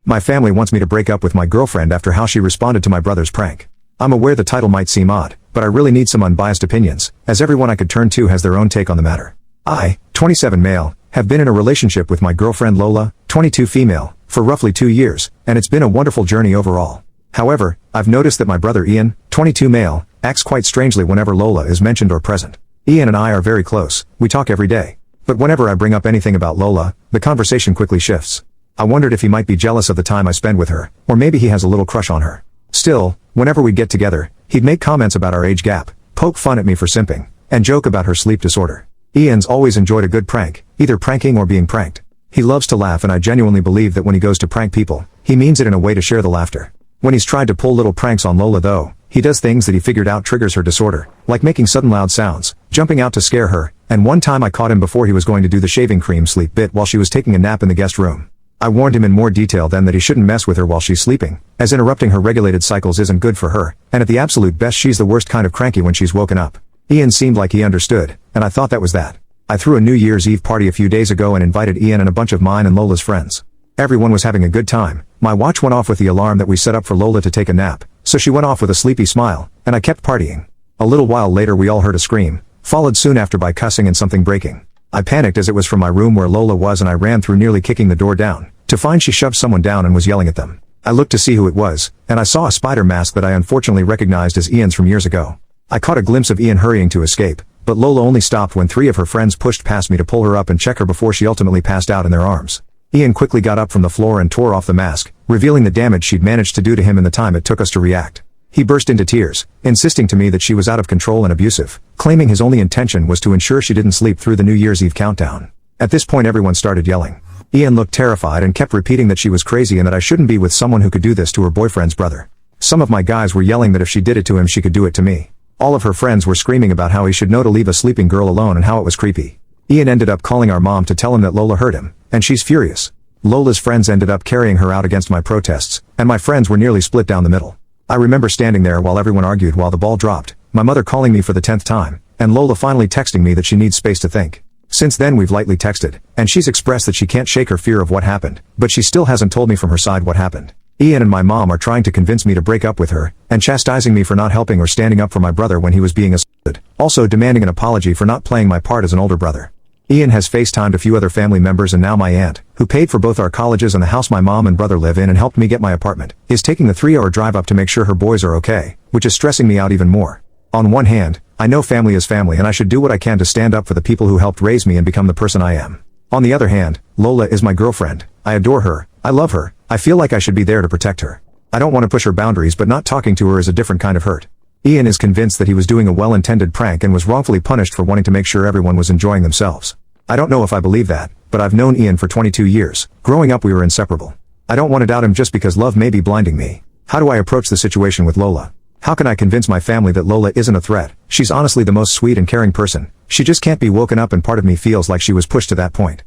My family wants me to break up with my girlfriend after how she responded to my brother's prank. I'm aware the title might seem odd, but I really need some unbiased opinions, as everyone I could turn to has their own take on the matter. I, 27 male, have been in a relationship with my girlfriend Lola, 22 female, for roughly 2 years, and it's been a wonderful journey overall. However, I've noticed that my brother Ian, 22 male, acts quite strangely whenever Lola is mentioned or present. Ian and I are very close, we talk every day. But whenever I bring up anything about Lola, the conversation quickly shifts. I wondered if he might be jealous of the time I spend with her, or maybe he has a little crush on her. Still, whenever we'd get together, he'd make comments about our age gap, poke fun at me for simping, and joke about her sleep disorder. Ian's always enjoyed a good prank, either pranking or being pranked. He loves to laugh, and I genuinely believe that when he goes to prank people, he means it in a way to share the laughter. When he's tried to pull little pranks on Lola though, he does things that he figured out triggers her disorder, like making sudden loud sounds, jumping out to scare her, and one time I caught him before he was going to do the shaving cream sleep bit while she was taking a nap in the guest room. I warned him in more detail then that he shouldn't mess with her while she's sleeping, as interrupting her regulated cycles isn't good for her, and at the absolute best she's the worst kind of cranky when she's woken up. Ian seemed like he understood, and I thought that was that. I threw a New Year's Eve party a few days ago and invited Ian and a bunch of mine and Lola's friends. Everyone was having a good time. My watch went off with the alarm that we set up for Lola to take a nap, so she went off with a sleepy smile, and I kept partying. A little while later we all heard a scream, followed soon after by cussing and something breaking. I panicked as it was from my room where Lola was, and I ran through nearly kicking the door down, to find she shoved someone down and was yelling at them. I looked to see who it was, and I saw a spider mask that I unfortunately recognized as Ian's from years ago. I caught a glimpse of Ian hurrying to escape, but Lola only stopped when 3 of her friends pushed past me to pull her up and check her before she ultimately passed out in their arms. Ian quickly got up from the floor and tore off the mask, revealing the damage she'd managed to do to him in the time it took us to react. He burst into tears, insisting to me that she was out of control and abusive, claiming his only intention was to ensure she didn't sleep through the New Year's Eve countdown. At this point everyone started yelling. Ian looked terrified and kept repeating that she was crazy and that I shouldn't be with someone who could do this to her boyfriend's brother. Some of my guys were yelling that if she did it to him she could do it to me. All of her friends were screaming about how he should know to leave a sleeping girl alone and how it was creepy. Ian ended up calling our mom to tell him that Lola hurt him, and she's furious. Lola's friends ended up carrying her out against my protests, and my friends were nearly split down the middle. I remember standing there while everyone argued while the ball dropped, my mother calling me for the 10th time, and Lola finally texting me that she needs space to think. Since then we've lightly texted, and she's expressed that she can't shake her fear of what happened, but she still hasn't told me from her side what happened. Ian and my mom are trying to convince me to break up with her, and chastising me for not helping or standing up for my brother when he was being assaulted, also demanding an apology for not playing my part as an older brother. Ian has FaceTimed a few other family members, and now my aunt, who paid for both our colleges and the house my mom and brother live in and helped me get my apartment, is taking the 3-hour drive up to make sure her boys are okay, which is stressing me out even more. On one hand, I know family is family and I should do what I can to stand up for the people who helped raise me and become the person I am. On the other hand, Lola is my girlfriend, I adore her, I love her, I feel like I should be there to protect her. I don't want to push her boundaries, but not talking to her is a different kind of hurt. Ian is convinced that he was doing a well-intended prank and was wrongfully punished for wanting to make sure everyone was enjoying themselves. I don't know if I believe that, but I've known Ian for 22 years. Growing up we were inseparable. I don't want to doubt him just because love may be blinding me. How do I approach the situation with Lola? How can I convince my family that Lola isn't a threat? She's honestly the most sweet and caring person. She just can't be woken up, and part of me feels like she was pushed to that point.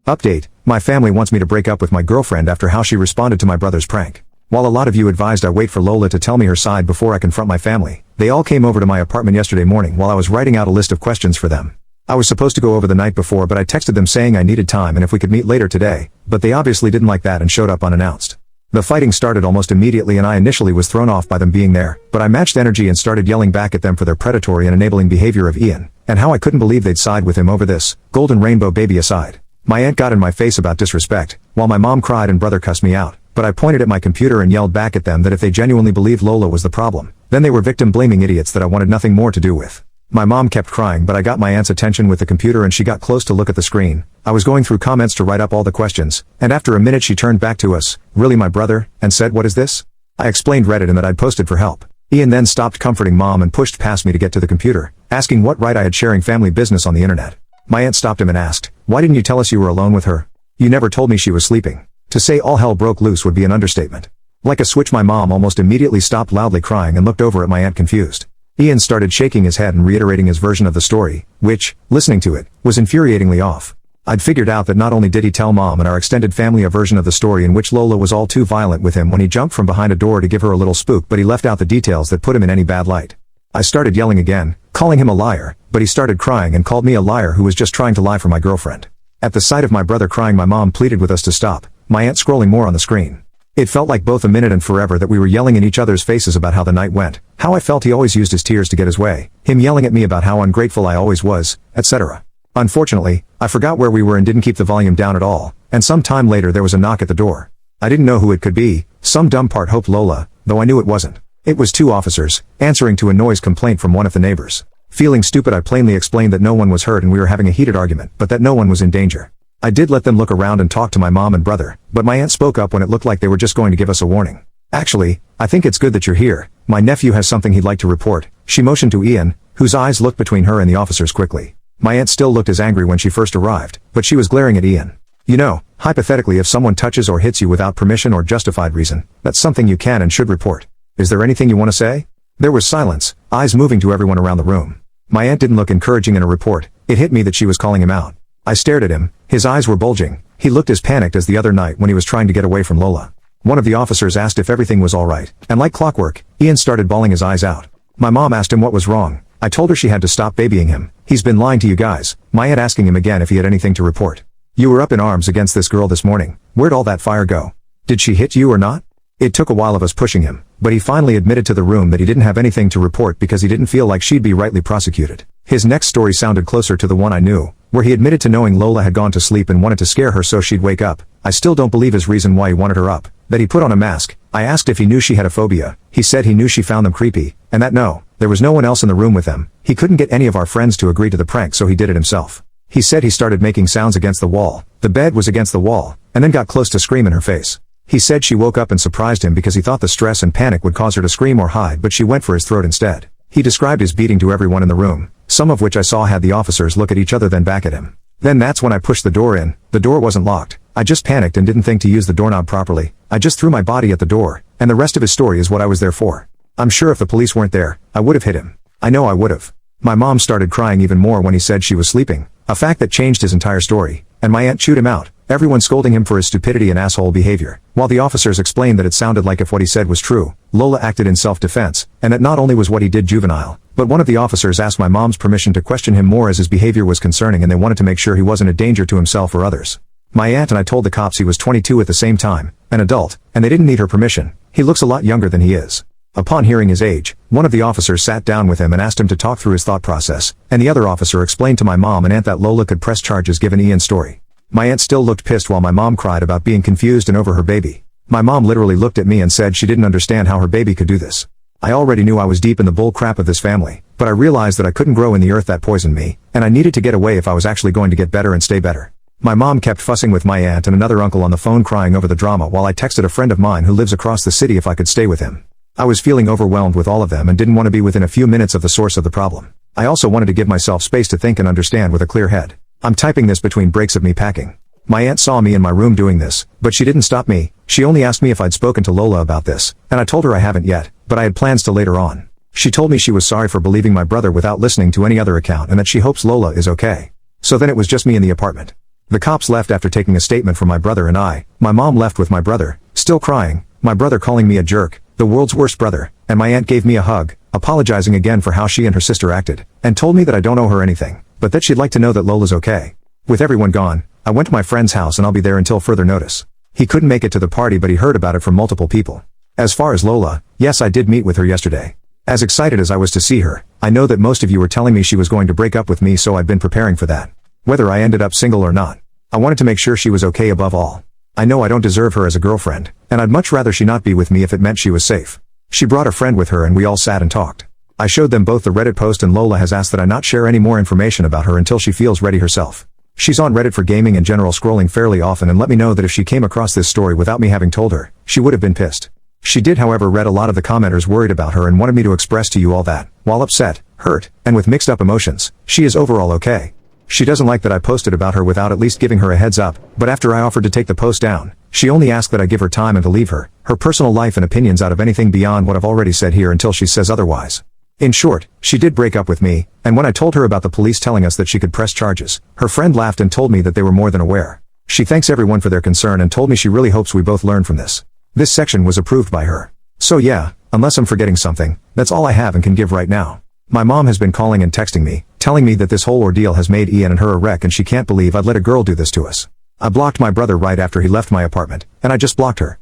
Update: my family wants me to break up with my girlfriend after how she responded to my brother's prank. While a lot of you advised I wait for Lola to tell me her side before I confront my family, they all came over to my apartment yesterday morning while I was writing out a list of questions for them. I was supposed to go over the night before, but I texted them saying I needed time and if we could meet later today, but they obviously didn't like that and showed up unannounced. The fighting started almost immediately and I initially was thrown off by them being there, but I matched energy and started yelling back at them for their predatory and enabling behavior of Ian, and how I couldn't believe they'd side with him over this, golden rainbow baby aside. My aunt got in my face about disrespect, while my mom cried and brother cussed me out, but I pointed at my computer and yelled back at them that if they genuinely believed Lola was the problem, then they were victim-blaming idiots that I wanted nothing more to do with. My mom kept crying, but I got my aunt's attention with the computer and she got close to look at the screen. I was going through comments to write up all the questions, and after a minute she turned back to us, "Really, my brother?" and said, "What is this?" I explained Reddit and that I'd posted for help. Ian then stopped comforting mom and pushed past me to get to the computer, asking what right I had sharing family business on the internet. My aunt stopped him and asked, "Why didn't you tell us you were alone with her? You never told me she was sleeping." To say all hell broke loose would be an understatement. Like a switch, my mom almost immediately stopped loudly crying and looked over at my aunt confused. Ian started shaking his head and reiterating his version of the story, which, listening to it, was infuriatingly off. I'd figured out that not only did he tell mom and our extended family a version of the story in which Lola was all too violent with him when he jumped from behind a door to give her a little spook, but he left out the details that put him in any bad light. I started yelling again, calling him a liar, but he started crying and called me a liar who was just trying to lie for my girlfriend. At the sight of my brother crying, my mom pleaded with us to stop, my aunt scrolling more on the screen. It felt like both a minute and forever that we were yelling in each other's faces about how the night went, how I felt he always used his tears to get his way, him yelling at me about how ungrateful I always was, etc. Unfortunately, I forgot where we were and didn't keep the volume down at all, and some time later there was a knock at the door. I didn't know who it could be. Some dumb part hoped Lola, though I knew it wasn't. It was 2 officers, answering to a noise complaint from one of the neighbors. Feeling stupid, I plainly explained that no one was hurt and we were having a heated argument, but that no one was in danger. I did let them look around and talk to my mom and brother, but my aunt spoke up when it looked like they were just going to give us a warning. Actually, I think it's good that you're here. My nephew has something he'd like to report. She motioned to Ian, whose eyes looked between her and the officers quickly. My aunt still looked as angry when she first arrived, but she was glaring at Ian. You know, hypothetically, if someone touches or hits you without permission or justified reason, that's something you can and should report. Is there anything you want to say? There was silence, eyes moving to everyone around the room. My aunt didn't look encouraging in a report. It hit me that she was calling him out. I stared at him. His eyes were bulging. He looked as panicked as the other night when he was trying to get away from Lola. One of the officers asked if everything was all right, and like clockwork, Ian started bawling his eyes out. My mom asked him what was wrong. I told her she had to stop babying him. He's been lying to you guys. My aunt asking him again if he had anything to report. You were up in arms against this girl this morning. Where'd all that fire go? Did she hit you or not? It took a while of us pushing him, but he finally admitted to the room that he didn't have anything to report because he didn't feel like she'd be rightly prosecuted. His next story sounded closer to the one I knew, where he admitted to knowing Lola had gone to sleep and wanted to scare her so she'd wake up. I still don't believe his reason why he wanted her up, that he put on a mask. I asked if he knew she had a phobia. He said he knew she found them creepy, and that no, there was no one else in the room with them. He couldn't get any of our friends to agree to the prank, so he did it himself. He said he started making sounds against the wall. The bed was against the wall, and then got close to scream in her face. He said she woke up and surprised him because he thought the stress and panic would cause her to scream or hide, but she went for his throat instead. He described his beating to everyone in the room, some of which I saw had the officers look at each other then back at him. Then that's when I pushed the door in. The door wasn't locked. I just panicked and didn't think to use the doorknob properly. I just threw my body at the door, and the rest of his story is what I was there for. I'm sure if the police weren't there, I would have hit him. I know I would have. My mom started crying even more when he said she was sleeping, a fact that changed his entire story, and my aunt chewed him out, everyone scolding him for his stupidity and asshole behavior, while the officers explained that it sounded like if what he said was true, Lola acted in self-defense, and that not only was what he did juvenile, but one of the officers asked my mom's permission to question him more as his behavior was concerning and they wanted to make sure he wasn't a danger to himself or others. My aunt and I told the cops he was 22 at the same time, an adult, and they didn't need her permission. He looks a lot younger than he is. Upon hearing his age, one of the officers sat down with him and asked him to talk through his thought process, and the other officer explained to my mom and aunt that Lola could press charges given Ian's story. My aunt still looked pissed while my mom cried about being confused and over her baby. My mom literally looked at me and said she didn't understand how her baby could do this. I already knew I was deep in the bull crap of this family, but I realized that I couldn't grow in the earth that poisoned me, and I needed to get away if I was actually going to get better and stay better. My mom kept fussing with my aunt and another uncle on the phone crying over the drama while I texted a friend of mine who lives across the city if I could stay with him. I was feeling overwhelmed with all of them and didn't want to be within a few minutes of the source of the problem. I also wanted to give myself space to think and understand with a clear head. I'm typing this between breaks of me packing. My aunt saw me in my room doing this, but she didn't stop me. She only asked me if I'd spoken to Lola about this, and I told her I haven't yet, but I had plans to later on. She told me she was sorry for believing my brother without listening to any other account and that she hopes Lola is okay. So then it was just me in the apartment. The cops left after taking a statement from my brother and I. My mom left with my brother, still crying, my brother calling me a jerk, the world's worst brother, and my aunt gave me a hug, apologizing again for how she and her sister acted, and told me that I don't owe her anything, but that she'd like to know that Lola's okay. With everyone gone, I went to my friend's house and I'll be there until further notice. He couldn't make it to the party but he heard about it from multiple people. As far as Lola, yes, I did meet with her yesterday. As excited as I was to see her, I know that most of you were telling me she was going to break up with me, so I've been preparing for that. Whether I ended up single or not, I wanted to make sure she was okay above all. I know I don't deserve her as a girlfriend, and I'd much rather she not be with me if it meant she was safe. She brought a friend with her and we all sat and talked. I showed them both the Reddit post and Lola has asked that I not share any more information about her until she feels ready herself. She's on Reddit for gaming and general scrolling fairly often and let me know that if she came across this story without me having told her, she would have been pissed. She did however read a lot of the commenters worried about her and wanted me to express to you all that, while upset, hurt, and with mixed up emotions, she is overall okay. She doesn't like that I posted about her without at least giving her a heads up, but after I offered to take the post down, she only asked that I give her time and to leave her personal life and opinions out of anything beyond what I've already said here until she says otherwise. In short, she did break up with me, and when I told her about the police telling us that she could press charges, her friend laughed and told me that they were more than aware. She thanks everyone for their concern and told me she really hopes we both learn from this. This section was approved by her. So yeah, unless I'm forgetting something, that's all I have and can give right now. My mom has been calling and texting me, telling me that this whole ordeal has made Ian and her a wreck and she can't believe I'd let a girl do this to us. I blocked my brother right after he left my apartment, and I just blocked her.